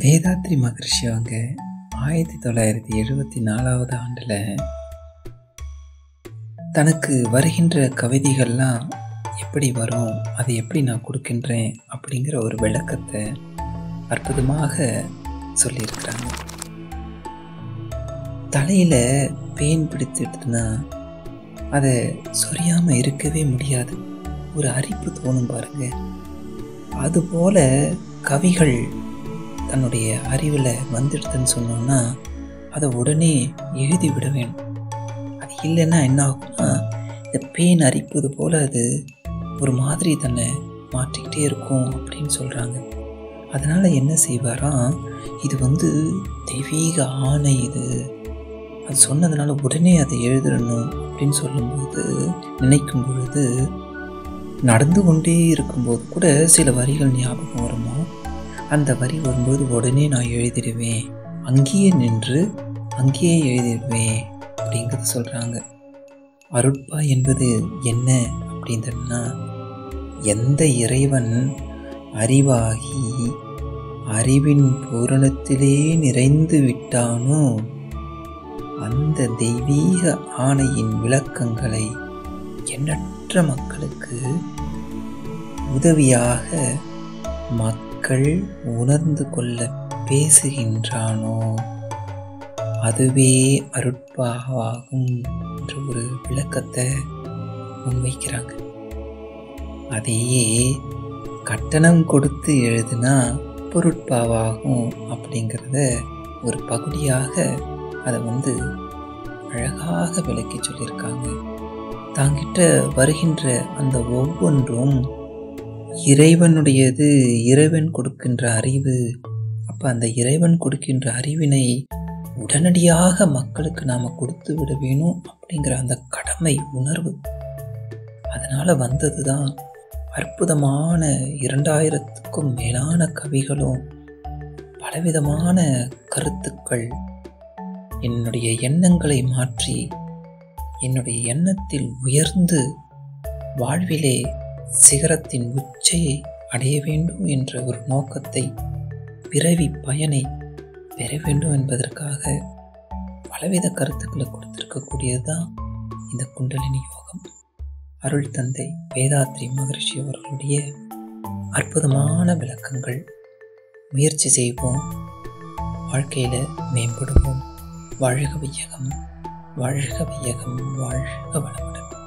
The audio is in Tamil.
வேதாத்ரி மகரிஷி அவங்க 1974 ஆண்டில் தனக்கு வருகின்ற கவிதைகள்லாம் எப்படி வரும், அதை எப்படி நான் கொடுக்கின்றேன் அப்படிங்கிற ஒரு விளக்கத்தை அற்புதமாக சொல்லியிருக்கிறாங்க. தலையில் பேன் பிடித்துட்டுனா அதை சொரியாமல் இருக்கவே முடியாது, ஒரு அரிப்பு தோணும் பாருங்க. அதுபோல் கவிகள் தன்னுடைய அறிவில் வந்துடுதுன்னு சொன்னோன்னா அதை உடனே எழுதி விட வேணும். அது இல்லைன்னா என்ன ஆகும்னா, இந்த பேன் அரிப்பது போல் அது ஒரு மாதிரி தன்னை மாற்றிக்கிட்டே இருக்கும் அப்படின்னு சொல்கிறாங்க. அதனால் என்ன செய்வாராம், இது தெய்வீக ஆணை, இது அது சொன்னதுனால உடனே அதை எழுதிடணும் அப்படின்னு சொல்லும்போது நினைக்கும் பொழுது நடந்து கொண்டே இருக்கும்போது கூட சில வரிகள் ஞாபகம் வருமா, அந்த வரி வரும்போது உடனே நான் எழுதிடுவேன், அங்கேயே நின்று அங்கேயே எழுதிடுவேன் அப்படிங்கிறது சொல்கிறாங்க. அருட்பா என்பது என்ன அப்படின்னா, எந்த இறைவன் அறிவாகி அறிவின் பூரணத்திலே நிறைந்து விட்டானோ அந்த தெய்வீக ஆணையின் விளக்கங்களை எண்ணற்ற மக்களுக்கு உதவியாக மக்கள் உணர்ந்து கொள்ள பேசுகின்றானோ அதுவே அருட்பாவாகும் என்ற ஒரு விளக்கத்தை முன்வைக்கிறாங்க. அதையே கட்டணம் கொடுத்து எழுதுனா பொருட்பாவாகும் அப்படிங்கிறத ஒரு பகுதியாக அதை அழகாக விளக்கி சொல்லியிருக்காங்க. தாங்கிட்ட வருகின்ற அந்த ஒவ்வொன்றும் இறைவனுடையது, இறைவன் கொடுக்கின்ற அறிவு. அப்போ அந்த இறைவன் கொடுக்கின்ற அறிவினை உடனடியாக மக்களுக்கு நாம் கொடுத்து விட வேணும் அப்படிங்கிற அந்த கடமை உணர்வு, அதனால் வந்தது தான் அற்புதமான 2000க்கும் மேலான கவிகளும் பலவிதமான கருத்துக்கள் என்னுடைய எண்ணங்களை மாற்றி என்னுடைய எண்ணத்தில் உயர்ந்து வாழ்விலே சிகரத்தின் உச்சையை அடைய வேண்டும் என்ற ஒரு நோக்கத்தை, பிறவி பயனை பெற வேண்டும் என்பதற்காக பலவித கருத்துக்களை கொடுத்திருக்கக்கூடியது தான் இந்த குண்டலினி யோகம். அருள் தந்தை வேதாத்ரி மகரிஷி அவர்களுடைய அற்புதமான விளக்கங்கள். முயற்சி செய்வோம், வாழ்க்கையில் மேம்படுவோம். வாழ்க வையகம், வாழ்க வையகம், வாழ்க வளமுடன்.